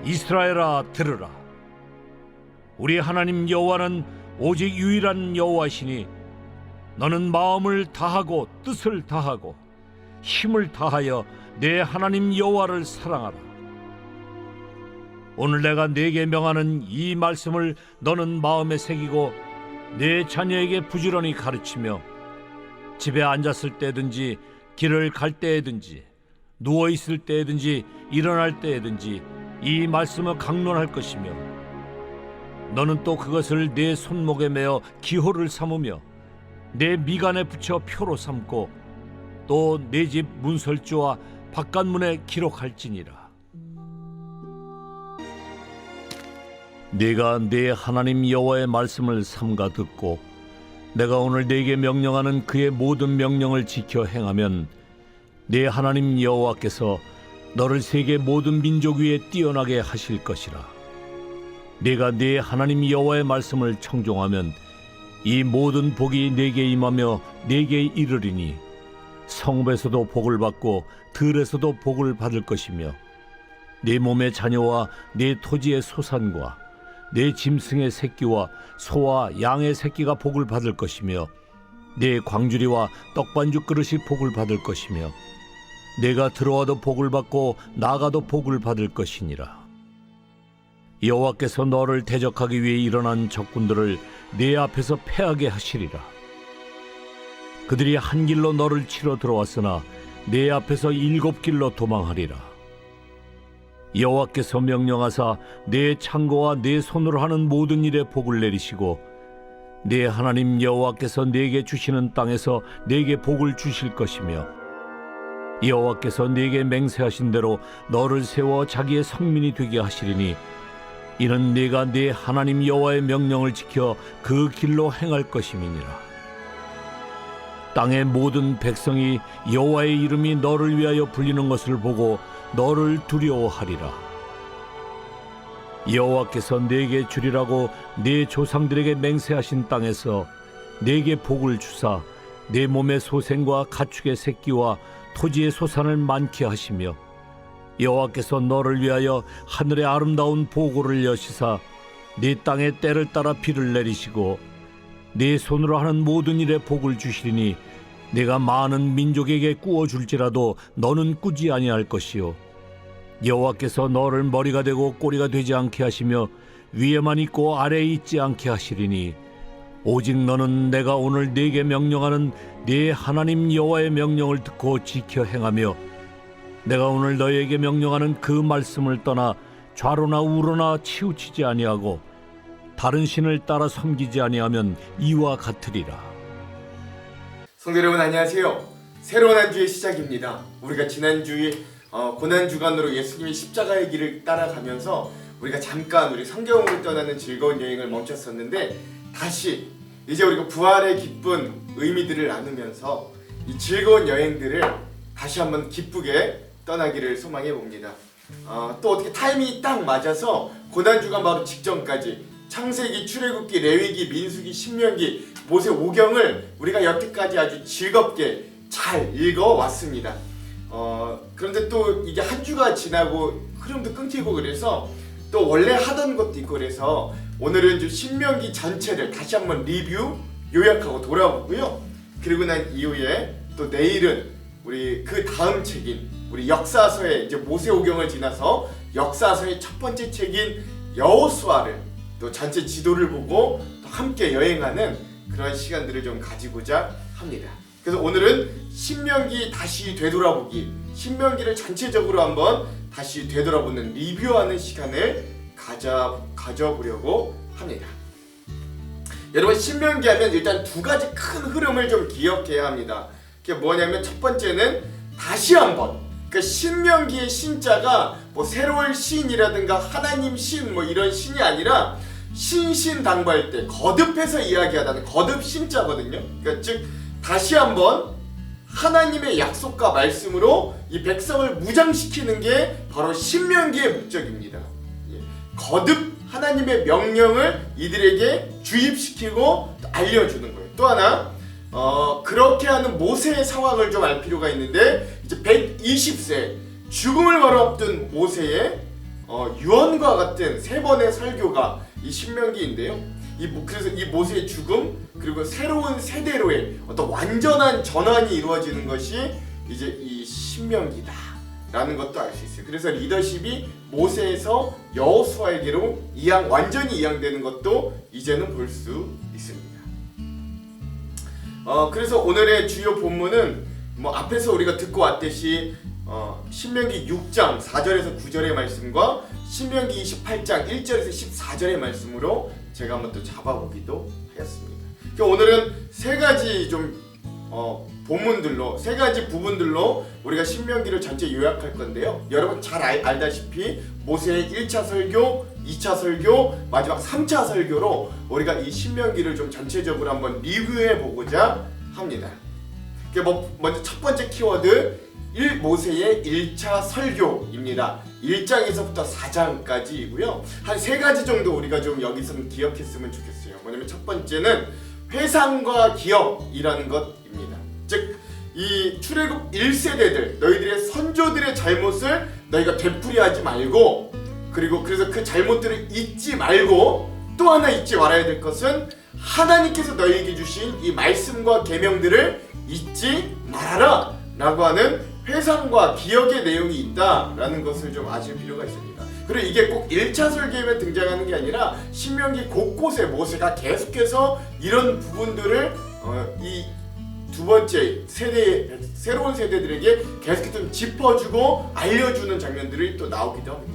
이스라엘아 들으라. 우리 하나님 여호와는 오직 유일한 여호와시니 너는 마음을 다하고 뜻을 다하고 힘을 다하여 내 하나님 여호와를 사랑하라. 오늘 내가 네게 명하는 이 말씀을 너는 마음에 새기고 내 자녀에게 부지런히 가르치며 집에 앉았을 때든지 길을 갈 때에든지 누워 있을 때에든지 일어날 때에든지 이 말씀을 강론할 것이며 너는 또 그것을 내 손목에 매어 기호를 삼으며 내 미간에 붙여 표로 삼고 또 내 집 문설주와 바깥문에 기록할지니라. 네가 내 하나님 여호와의 말씀을 삼가 듣고 내가 오늘 네게 명령하는 그의 모든 명령을 지켜 행하면 네 하나님 여호와께서 너를 세계 모든 민족 위에 뛰어나게 하실 것이라. 네가 네 하나님 여호와의 말씀을 청종하면 이 모든 복이 네게 임하며 네게 이르리니 성읍에서도 복을 받고 들에서도 복을 받을 것이며 네 몸의 자녀와 네 토지의 소산과 내 짐승의 새끼와 소와 양의 새끼가 복을 받을 것이며 내 광주리와 떡반죽 그릇이 복을 받을 것이며 내가 들어와도 복을 받고 나가도 복을 받을 것이니라. 여호와께서 너를 대적하기 위해 일어난 적군들을 네 앞에서 패하게 하시리라. 그들이 한 길로 너를 치러 들어왔으나 네 앞에서 7 길로 도망하리라. 여호와께서 명령하사 내 창고와 내 손으로 하는 모든 일에 복을 내리시고 내 하나님 여호와께서 네게 주시는 땅에서 네게 복을 주실 것이며 여호와께서 네게 맹세하신 대로 너를 세워 자기의 성민이 되게 하시리니 이는 네가 네 하나님 여호와의 명령을 지켜 그 길로 행할 것임이니라. 땅의 모든 백성이 여호와의 이름이 너를 위하여 불리는 것을 보고 너를 두려워하리라. 여호와께서 네게 주리라고 네 조상들에게 맹세하신 땅에서 네게 복을 주사 네 몸의 소생과 가축의 새끼와 토지의 소산을 많게 하시며 여호와께서 너를 위하여 하늘의 아름다운 보고를 여시사 네 땅에 때를 따라 비를 내리시고 네 손으로 하는 모든 일에 복을 주시리니 내가 많은 민족에게 꾸어줄지라도 너는 꾸지 아니할 것이요 여호와께서 너를 머리가 되고 꼬리가 되지 않게 하시며 위에만 있고 아래에 있지 않게 하시리니 오직 너는 내가 오늘 네게 명령하는 네 하나님 여호와의 명령을 듣고 지켜 행하며 내가 오늘 너에게 명령하는 그 말씀을 떠나 좌로나 우로나 치우치지 아니하고 다른 신을 따라 섬기지 아니하면 이와 같으리라. 성도 여러분 안녕하세요. 새로운 한 주의 시작입니다. 우리가 지난주에 고난주간으로 예수님의 십자가의 길을 따라가면서 우리가 잠깐 우리 성경으로 떠나는 즐거운 여행을 멈췄었는데 다시 이제 우리가 부활의 기쁜 의미들을 나누면서 이 즐거운 여행들을 다시 한번 기쁘게 떠나기를 소망해 봅니다. 또 어떻게 타이밍이 딱 맞아서 고난주간 바로 직전까지 창세기, 출애굽기, 레위기, 민수기, 신명기, 모세 오경을 우리가 여태까지 아주 즐겁게 잘 읽어왔습니다. 그런데 또 이게 한 주가 지나고 흐름도 끊기고 그래서 또 원래 하던 것도 있고 그래서 오늘은 좀 신명기 전체를 다시 한번 리뷰, 요약하고 돌아보고요. 그리고 난 이후에 또 내일은 우리 그 다음 책인 우리 역사서의 이제 모세오경을 지나서 역사서의 첫 번째 책인 여호수아를 또 전체 지도를 보고 또 함께 여행하는 그런 시간들을 좀 가지고자 합니다. 그래서 오늘은 신명기 다시 되돌아보기, 신명기를 전체적으로 한번 다시 되돌아보는 리뷰하는 시간을 가져보려고 합니다. 여러분 신명기 하면 일단 두 가지 큰 흐름을 좀 기억해야 합니다. 그게 뭐냐면 첫 번째는 다시 한번 그러니까 신명기의 신자가 뭐 새로울 신이라든가 하나님 신 뭐 이런 신이 아니라 신신당부할 때 거듭해서 이야기하다는 거듭 신자거든요. 그러니까 즉 다시 한번 하나님의 약속과 말씀으로 이 백성을 무장시키는 게 바로 신명기의 목적입니다. 거듭 하나님의 명령을 이들에게 주입시키고 알려주는 거예요. 또 하나 그렇게 하는 모세의 상황을 좀 알 필요가 있는데 이제 120세 죽음을 바로 앞둔 모세의 유언과 같은 3번의 설교가 이 신명기인데요. 그래서 이 모세의 죽음 그리고 새로운 세대로의 어떤 완전한 전환이 이루어지는 것이 이제 이 신명기다라는 것도 알 수 있어요. 그래서 리더십이 모세에서 여호수아에게로 완전히 이양되는 것도 이제는 볼 수 있습니다. 그래서 오늘의 주요 본문은 앞에서 우리가 듣고 왔듯이 신명기 6장 4절에서 9절의 말씀과 신명기 28장 1절에서 14절의 말씀으로 제가 한번 또 잡아보기도 하였습니다. 오늘은 세 가지 본문들로, 세 가지 부분들로 우리가 신명기를 전체 요약할 건데요. 여러분 잘 알다시피 모세의 1차 설교, 2차 설교, 마지막 3차 설교로 우리가 이 신명기를 좀 전체적으로 한번 리뷰해 보고자 합니다. 먼저 첫 번째 키워드 모세의 1차 설교입니다. 1장에서부터 4장까지이고요. 한 3가지 정도 우리가 좀 여기서 기억했으면 좋겠어요. 뭐냐면 첫 번째는 회상과 기억이라는 것입니다. 즉, 이 출애굽 1세대들, 너희들의 선조들의 잘못을 너희가 되풀이하지 말고, 그래서 그 잘못들을 잊지 말고, 또 하나 잊지 말아야 될 것은 하나님께서 너희에게 주신 이 말씀과 계명들을 잊지 말아라 라고 하는 회상과 기억의 내용이 있다라는 것을 좀 아실 필요가 있습니다. 그리고 이게 꼭 1차 설교에만 등장하는 게 아니라 신명기 곳곳에 모세가 계속해서 이런 부분들을 이 두 번째 세대, 새로운 세대들에게 계속 좀 짚어주고 알려주는 장면들이 또 나오기도 합니다.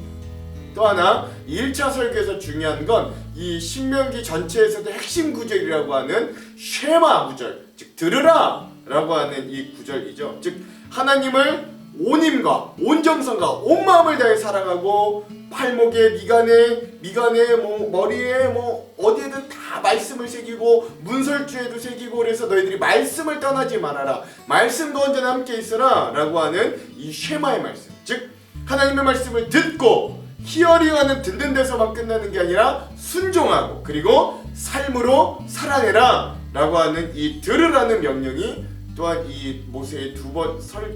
또 하나 1차 설교에서 중요한 건 이 신명기 전체에서도 핵심 구절이라고 하는 쉐마 구절, 즉 들으라 라고 하는 이 구절이죠. 즉 하나님을 온 힘과 온 정성과 온 마음을 다해 사랑하고 팔목에 미간에 머리에 어디에든 다 말씀을 새기고 문설주에도 새기고 그래서 너희들이 말씀을 떠나지 말아라. 말씀과 언제나 함께 있어라 라고 하는 이 쉐마의 말씀. 즉 하나님의 말씀을 듣고 히어링하는 듣는 데서만 끝나는 게 아니라 순종하고 그리고 삶으로 살아내라 라고 하는 이 들으라는 명령이 또한 이 모세의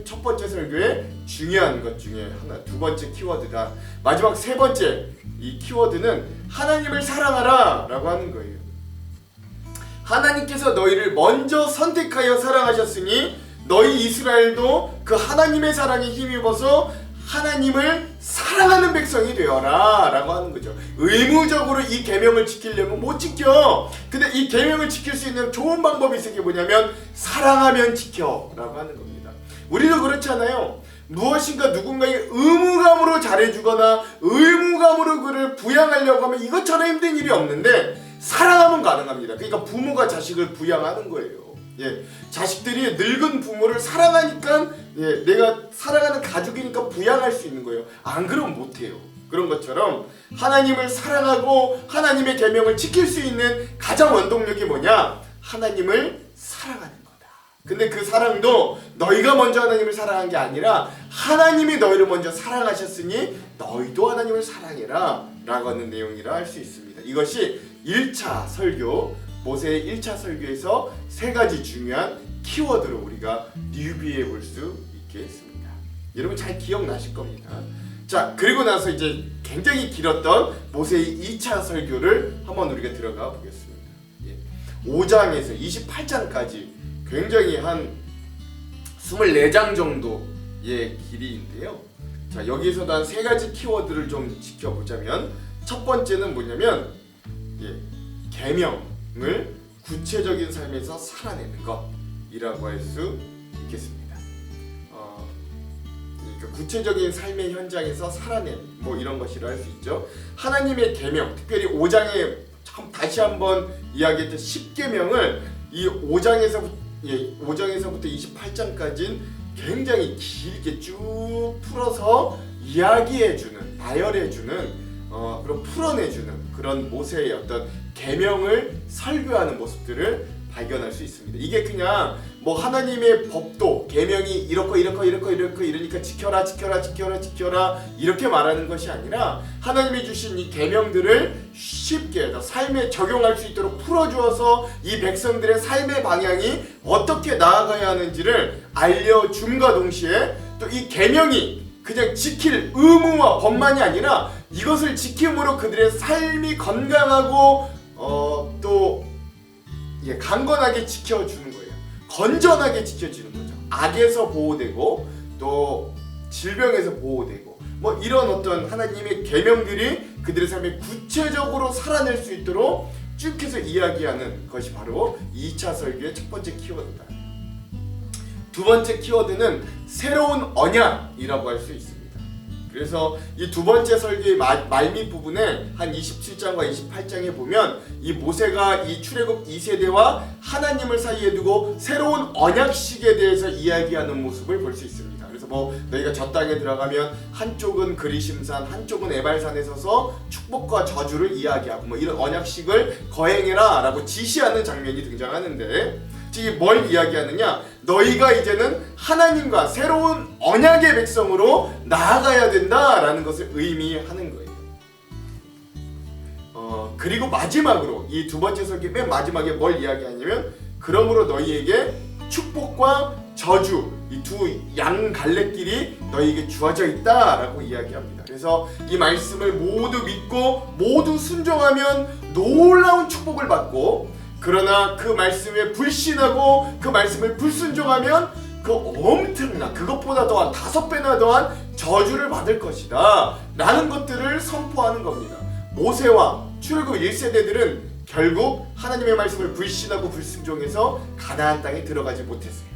첫 번째 설교의 중요한 것 중에 하나, 두 번째 키워드다. 마지막 세 번째 이 키워드는 하나님을 사랑하라 라고 하는 거예요. 하나님께서 너희를 먼저 선택하여 사랑하셨으니 너희 이스라엘도 그 하나님의 사랑에 힘입어서 하나님을 사랑하는 백성이 되어라 라고 하는 거죠. 의무적으로 이 계명을 지키려면 못 지켜. 근데 이 계명을 지킬 수 있는 좋은 방법이 있는 게 뭐냐면 사랑하면 지켜 라고 하는 겁니다. 우리도 그렇잖아요. 무엇인가 누군가의 의무감으로 잘해주거나 의무감으로 그를 부양하려고 하면 이것처럼 힘든 일이 없는데 사랑하면 가능합니다. 그러니까 부모가 자식을 부양하는 거예요. 자식들이 늙은 부모를 사랑하니까 내가 사랑하는 가족이니까 부양할 수 있는 거예요. 안 그러면 못해요. 그런 것처럼 하나님을 사랑하고 하나님의 계명을 지킬 수 있는 가장 원동력이 뭐냐? 하나님을 사랑하는 거다. 근데 그 사랑도 너희가 먼저 하나님을 사랑한 게 아니라 하나님이 너희를 먼저 사랑하셨으니 너희도 하나님을 사랑해라 라고 하는 내용이라 할 수 있습니다. 이것이 1차 설교 모세의 1차 설교에서 세 가지 중요한 키워드로 우리가 리뷰해 볼 수 있게 했습니다. 여러분 잘 기억나실 겁니다. 자, 그리고 나서 이제 굉장히 길었던 모세의 2차 설교를 한번 우리가 들어가 보겠습니다. 5장에서 28장까지 굉장히 한 24장 정도의 길이인데요. 자, 여기서도 한 세 가지 키워드를 좀 지켜보자면 첫 번째는 뭐냐면 계명을 구체적인 삶에서 살아내는 것이라고 할 수 있겠습니다. 그러니까 구체적인 삶의 현장에서 살아낸 이런 것이라 할 수 있죠. 하나님의 계명, 특별히 5장에 다시 한번 이야기했던 10계명을 이 5장에서부터 28장까지는 굉장히 길게 쭉 풀어서 이야기해주는, 나열해주는 그런 풀어내주는 그런 모세의 어떤 계명을 설교하는 모습들을 발견할 수 있습니다. 이게 그냥 하나님의 법도 계명이 이러니까 지켜라 이렇게 말하는 것이 아니라 하나님이 주신 이 계명들을 쉽게 삶에 적용할 수 있도록 풀어주어서 이 백성들의 삶의 방향이 어떻게 나아가야 하는지를 알려줌과 동시에 또 이 계명이 그냥 지킬 의무와 법만이 아니라 이것을 지킴으로 그들의 삶이 건강하고 또 강건하게 지켜주는 거예요. 건전하게 지켜주는 거죠. 악에서 보호되고 또 질병에서 보호되고 뭐 이런 어떤 하나님의 계명들이 그들의 삶에 구체적으로 살아낼 수 있도록 쭉 해서 이야기하는 것이 바로 2차 설교의 첫 번째 키워드다. 두 번째 키워드는 새로운 언약이라고 할 수 있습니다. 그래서 이 두 번째 설교의 말밑 부분에 한 27장과 28장에 보면 이 모세가 이 출애굽 2세대와 하나님을 사이에 두고 새로운 언약식에 대해서 이야기하는 모습을 볼 수 있습니다. 그래서 뭐 너희가 저 땅에 들어가면 한쪽은 그리심산 한쪽은 에발산에 서서 축복과 저주를 이야기하고 뭐 이런 언약식을 거행해라 라고 지시하는 장면이 등장하는데 즉 뭘 이야기하느냐, 너희가 이제는 하나님과 새로운 언약의 백성으로 나아가야 된다라는 것을 의미하는 거예요. 그리고 마지막으로 이 두 번째 설교 맨 마지막에 뭘 이야기하냐면 그러므로 너희에게 축복과 저주 이 두 양 갈래길이 너희에게 주어져 있다라고 이야기합니다. 그래서 이 말씀을 모두 믿고 모두 순종하면 놀라운 축복을 받고, 그러나 그 말씀에 불신하고 그 말씀을 불순종하면 그 엄청난 그것보다 더한 5배나 더한 저주를 받을 것이다 라는 것들을 선포하는 겁니다. 모세와 출애굽 1세대들은 결국 하나님의 말씀을 불신하고 불순종해서 가나안 땅에 들어가지 못했어요.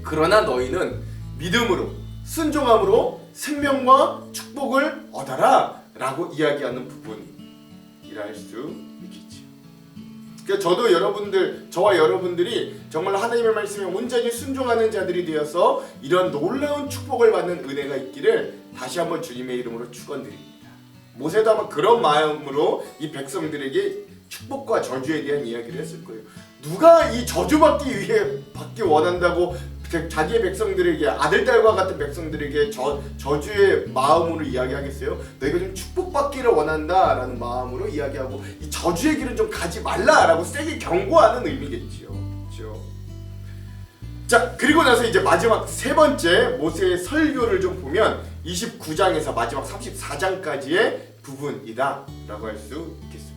그러나 너희는 믿음으로 순종함으로 생명과 축복을 얻어라 라고 이야기하는 부분이라 할 수 있겠죠. 그러니까 저도 저와 여러분들이 정말 하나님의 말씀에 온전히 순종하는 자들이 되어서 이런 놀라운 축복을 받는 은혜가 있기를 다시 한번 주님의 이름으로 축원드립니다. 모세도 아마 그런 마음으로 이 백성들에게 축복과 저주에 대한 이야기를 했을 거예요. 누가 이 저주받기 원한다고 자기의 백성들에게, 아들딸과 같은 백성들에게 저주의 마음으로 이야기하겠어요? 너희가 좀 축복받기를 원한다라는 마음으로 이야기하고 이 저주의 길은 좀 가지 말라라고 세게 경고하는 의미겠지요. 그렇죠? 자, 그리고 나서 이제 마지막 세 번째 모세의 설교를 좀 보면 29장에서 마지막 34장까지의 부분이다라고 할 수 있겠습니다.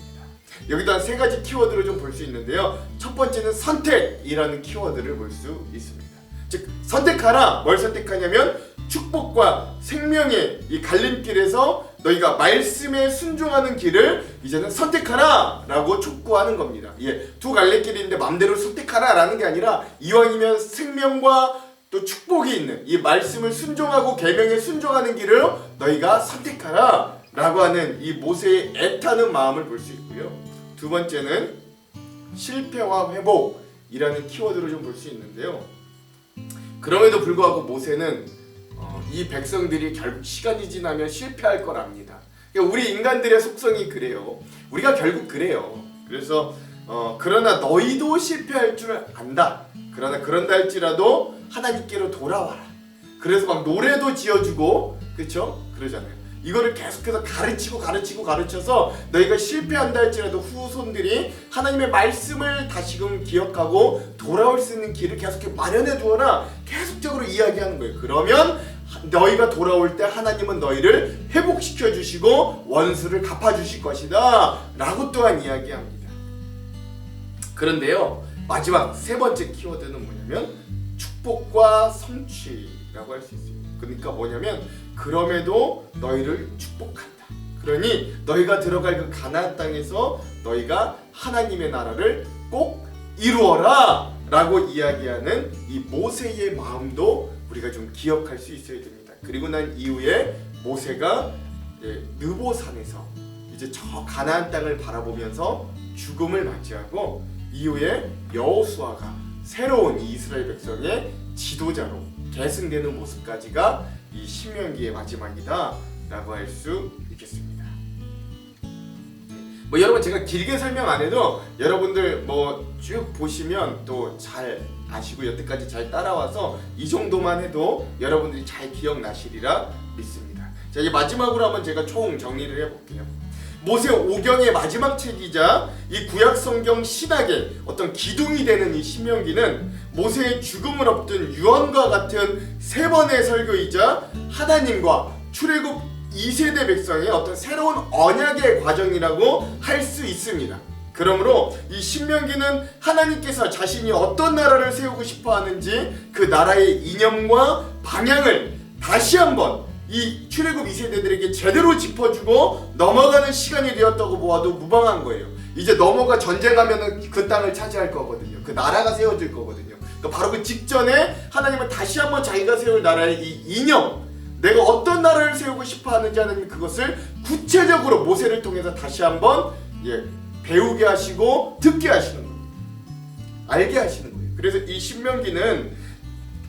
여기도 한 세 가지 키워드를 좀 볼 수 있는데요. 첫 번째는 선택이라는 키워드를 볼 수 있습니다. 즉 선택하라. 뭘 선택하냐면 축복과 생명의 이 갈림길에서 너희가 말씀에 순종하는 길을 이제는 선택하라 라고 촉구하는 겁니다. 두 갈래길인데 맘대로 선택하라 라는 게 아니라 이왕이면 생명과 또 축복이 있는 이 말씀을 순종하고 계명에 순종하는 길을 너희가 선택하라 라고 하는 이 모세의 애타는 마음을 볼 수 있고요. 두 번째는 실패와 회복이라는 키워드로 좀 볼 수 있는데요. 그럼에도 불구하고 모세는 이 백성들이 결국 시간이 지나면 실패할 걸 압니다. 그러니까 우리 인간들의 속성이 그래요. 우리가 결국 그래요. 그래서 그러나 너희도 실패할 줄 안다. 그러나 그런다 할지라도 하나님께로 돌아와라. 그래서 막 노래도 지어주고, 그렇죠? 그러잖아요. 이거를 계속해서 가르쳐서 너희가 실패한다 할지라도 후손들이 하나님의 말씀을 다시금 기억하고 돌아올 수 있는 길을 계속 마련해 두어라. 계속적으로 이야기하는 거예요. 그러면 너희가 돌아올 때 하나님은 너희를 회복시켜 주시고 원수를 갚아 주실 것이다 라고 또한 이야기합니다. 그런데요, 마지막 세 번째 키워드는 뭐냐면 축복과 성취라고 할 수 있습니다. 그러니까 뭐냐면 그럼에도 너희를 축복한다. 그러니 너희가 들어갈 그 가나안 땅에서 너희가 하나님의 나라를 꼭 이루어라 라고 이야기하는 이 모세의 마음도 우리가 좀 기억할 수 있어야 됩니다. 그리고 난 이후에 모세가 느보산에서 이제 저 가나안 땅을 바라보면서 죽음을 맞이하고 이후에 여호수아가 새로운 이스라엘 백성의 지도자로 계승되는 모습까지가 이 신명기의 마지막이다 라고 할 수 있겠습니다. 뭐 여러분 제가 길게 설명 안 해도 여러분들 뭐 쭉 보시면 또 잘 아시고 여태까지 잘 따라와서 이 정도만 해도 여러분들이 잘 기억나시리라 믿습니다. 자, 이제 마지막으로 한번 제가 총 정리를 해볼게요. 모세 오경의 마지막 책이자 이 구약 성경 신학의 어떤 기둥이 되는 이 신명기는 모세의 죽음을 앞둔 유언과 같은 세 번의 설교이자 하나님과 출애굽 2세대 백성의 어떤 새로운 언약의 과정이라고 할 수 있습니다. 그러므로 이 신명기는 하나님께서 자신이 어떤 나라를 세우고 싶어 하는지 그 나라의 이념과 방향을 다시 한번 이 출애굽 2세대들에게 제대로 짚어주고 넘어가는 시간이 되었다고 보아도 무방한 거예요. 이제 넘어가 전쟁하면 그 땅을 차지할 거거든요. 그 나라가 세워질 거거든요. 그러니까 바로 그 직전에 하나님은 다시 한번 자기가 세울 나라의 이 이념, 내가 어떤 나라를 세우고 싶어 하는지 하나님 그것을 구체적으로 모세를 통해서 다시 한번 배우게 하시고 듣게 하시는 거예요. 알게 하시는 거예요. 그래서 이 신명기는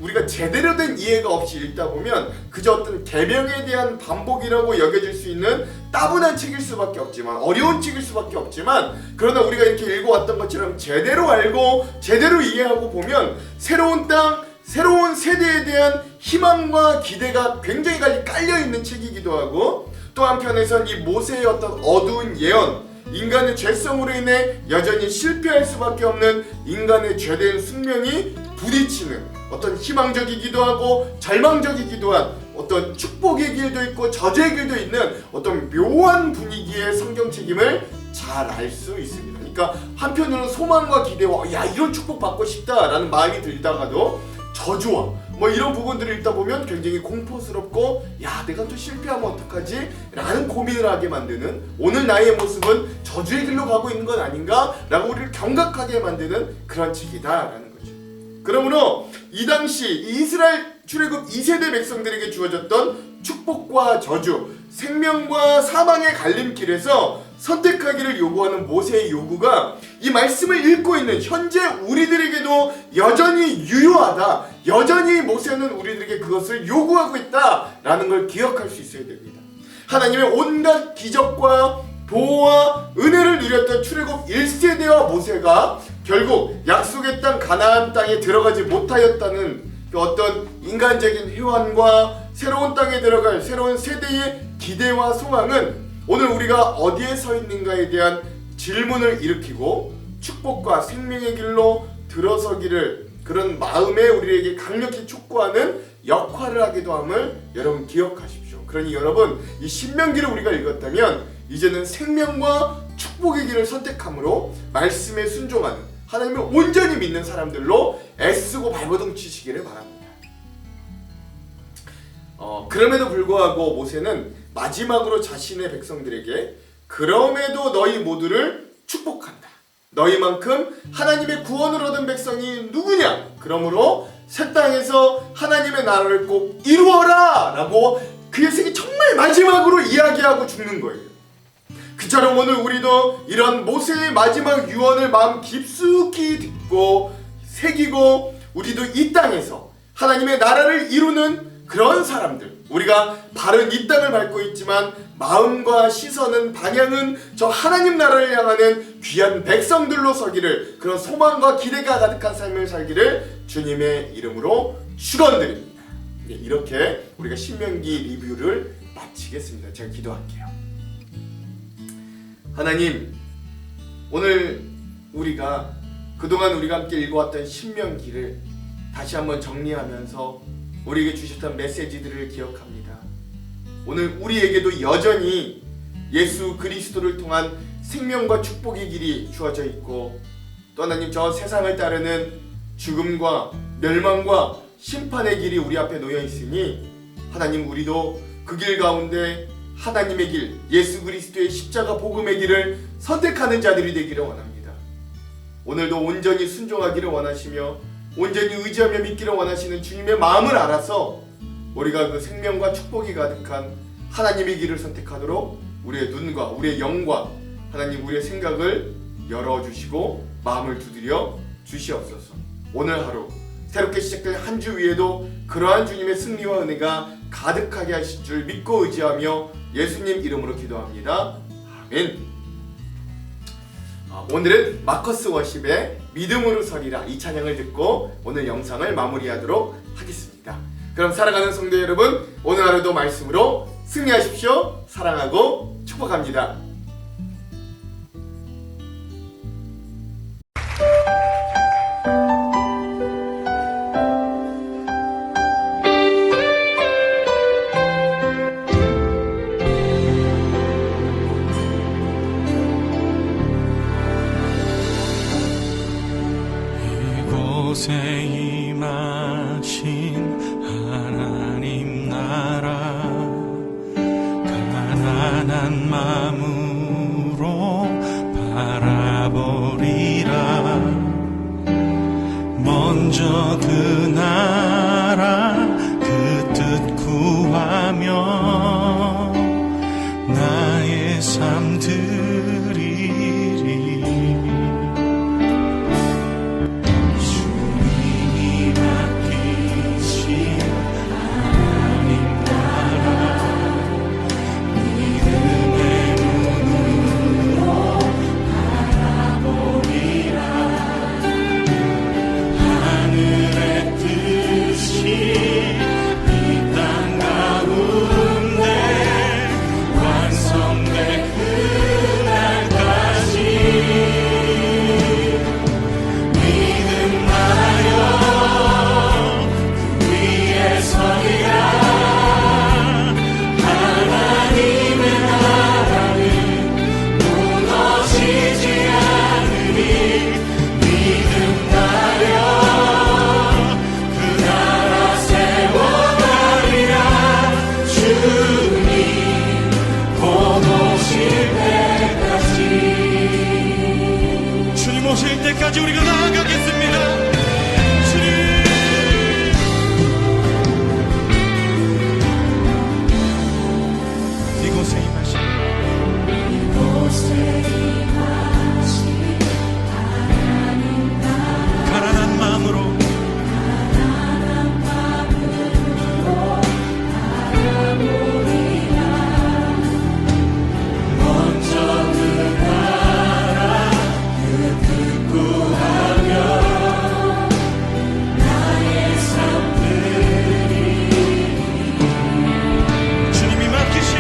우리가 제대로 된 이해가 없이 읽다 보면 그저 어떤 계명에 대한 반복이라고 여겨질 수 있는 따분한 책일 수밖에 없지만, 어려운 책일 수밖에 없지만, 그러나 우리가 이렇게 읽어왔던 것처럼 제대로 알고 제대로 이해하고 보면 새로운 땅, 새로운 세대에 대한 희망과 기대가 굉장히 깔려있는 책이기도 하고, 또 한편에선 이 모세의 어떤 어두운 예언, 인간의 죄성으로 인해 여전히 실패할 수밖에 없는 인간의 죄된 숙명이 부딪히는 어떤 희망적이기도 하고 절망적이기도 한 어떤 축복의 길도 있고 저주의 길도 있는 어떤 묘한 분위기의 성경책임을 잘 알 수 있습니다. 그러니까 한편으로는 소망과 기대와 야 이런 축복 받고 싶다라는 마음이 들다가도 저주와 이런 부분들을 읽다 보면 굉장히 공포스럽고 야 내가 또 실패하면 어떡하지? 라는 고민을 하게 만드는, 오늘 나의 모습은 저주의 길로 가고 있는 건 아닌가? 라고 우리를 경각하게 만드는 그런 책이다라는 거죠. 그러므로 이 당시 이스라엘 출애굽 2세대 백성들에게 주어졌던 축복과 저주, 생명과 사망의 갈림길에서 선택하기를 요구하는 모세의 요구가 이 말씀을 읽고 있는 현재 우리들에게도 여전히 유효하다, 여전히 모세는 우리들에게 그것을 요구하고 있다라는 걸 기억할 수 있어야 됩니다. 하나님의 온갖 기적과 보호와 은혜를 누렸던 출애굽 1세대와 모세가 결국 약속의 땅 가나안 땅에 들어가지 못하였다는 그 어떤 인간적인 회환과 새로운 땅에 들어갈 새로운 세대의 기대와 소망은 오늘 우리가 어디에 서 있는가에 대한 질문을 일으키고 축복과 생명의 길로 들어서기를 그런 마음에 우리에게 강력히 촉구하는 역할을 하기도 함을 여러분 기억하십시오. 그러니 여러분 이 신명기를 우리가 읽었다면 이제는 생명과 축복의 길을 선택함으로 말씀에 순종하는, 하나님을 온전히 믿는 사람들로 애쓰고 발버둥 치시기를 바랍니다. 그럼에도 불구하고 모세는 마지막으로 자신의 백성들에게 그럼에도 너희 모두를 축복한다. 너희만큼 하나님의 구원을 얻은 백성이 누구냐? 그러므로 새 땅에서 하나님의 나라를 꼭 이루어라! 라고 그 일생이 정말 마지막으로 이야기하고 죽는 거예요. 그처럼 오늘 우리도 이런 모세의 마지막 유언을 마음 깊숙이 듣고 새기고 우리도 이 땅에서 하나님의 나라를 이루는 그런 사람들, 우리가 바른 이 땅을 밟고 있지만 마음과 시선은 방향은 저 하나님 나라를 향하는 귀한 백성들로 서기를, 그런 소망과 기대가 가득한 삶을 살기를 주님의 이름으로 축원드립니다. 이렇게 우리가 신명기 리뷰를 마치겠습니다. 제가 기도할게요. 하나님, 오늘 우리가 그동안 우리가 함께 읽어왔던 신명기를 다시 한번 정리하면서 우리에게 주셨던 메시지들을 기억합니다. 오늘 우리에게도 여전히 예수 그리스도를 통한 생명과 축복의 길이 주어져 있고, 또 하나님 저 세상을 따르는 죽음과 멸망과 심판의 길이 우리 앞에 놓여 있으니 하나님 우리도 그 길 가운데 하나님의 길, 예수 그리스도의 십자가 복음의 길을 선택하는 자들이 되기를 원합니다. 오늘도 온전히 순종하기를 원하시며 온전히 의지하며 믿기를 원하시는 주님의 마음을 알아서 우리가 그 생명과 축복이 가득한 하나님의 길을 선택하도록 우리의 눈과 우리의 영과 하나님 우리의 생각을 열어주시고 마음을 두드려 주시옵소서. 오늘 하루 새롭게 시작된 한 주 위에도 그러한 주님의 승리와 은혜가 가득하게 하실 줄 믿고 의지하며 예수님 이름으로 기도합니다. 아멘. 오늘은 마커스 워십의 믿음으로 서리라 이 찬양을 듣고 오늘 영상을 마무리하도록 하겠습니다. 그럼 사랑하는 성도 여러분, 오늘 하루도 말씀으로 승리하십시오. 사랑하고 축복합니다. 이루신 하나님 나라 가난한 마음으로 바라보리라. 먼저 그 나라 그 뜻 구하며 나의 삶 드리리. 주님이 맡기신 하나님 나라 믿음의 눈으로 바라보리라. 하늘의 뜻이 이 땅 가운데 완성될 그날까지 믿음하여 그 위에 서리라. 하나님의 나라는 무너지지 않으니 믿음하여 그 나라 세워가리라. 주님 곧 오실 때까지. 주님 오실 때까지 우리가 나아가겠습니다. 주님 이곳에 임하시 가난한 마음으로 먼저 그 나라 그 뜻 구하며 나의 삶 드리리. 주님이 맡기신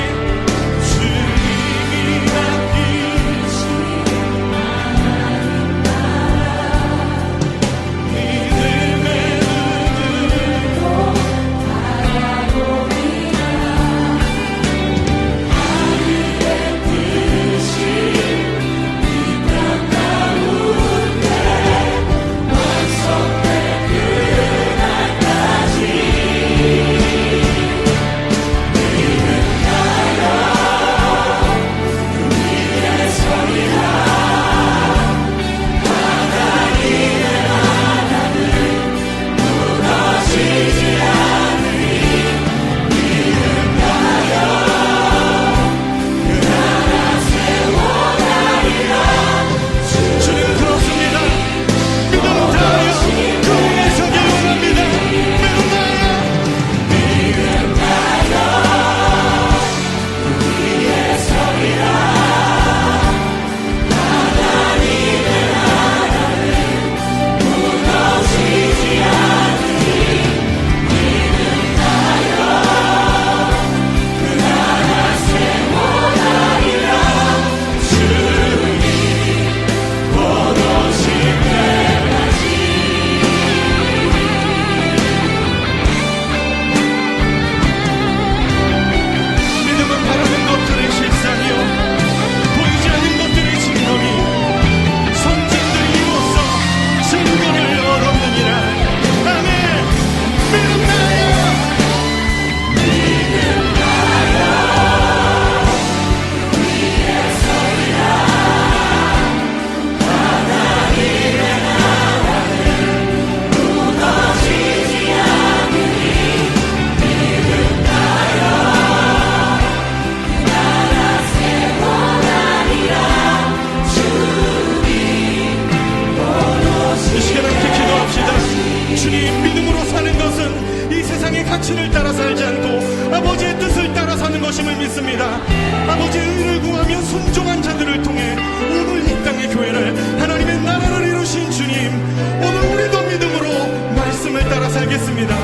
믿음의 눈으로 하늘의 뜻이 이 땅 가운데 완성될 그날까지 믿음하여 그 위에 서리라. 하나님의 나라는 무너지지 않으니 믿음하여 그 나라 세워가리라. 주님 그렇습니다. 믿음 다하여 그 위에 서기 원합니다. 믿음 다하여 그 위에 서리라. 하나님의 나라는 무너지지 않으니 믿음하여 그 나라 세워가리라. 주님 곧 오실 때까지. 믿음은 바라는 것들의 실상이요 보이지 않는 것들의 증거니 선진들이 이로써 증거를 얻었느니라. 아멘. 믿음나여 위에 서리라. 하나님의 나라는 무너지지 않으니 믿음하여 그 나라 세워가리라. 주님 곧 오실 이 시간을 특히 기도합시다. 주님 믿음으로 사는 것은 이 세상의 가치를 따라 살지 않고 아버지의 뜻을 따라 사는 것임을 믿습니다. 아버지의 의를 구하며 순종한 자들을 통해 오늘 이 땅의 교회를 하나님의 나라를 이루신 주님, 오늘 우리도 믿음으로 말씀을 따라 살겠습니다.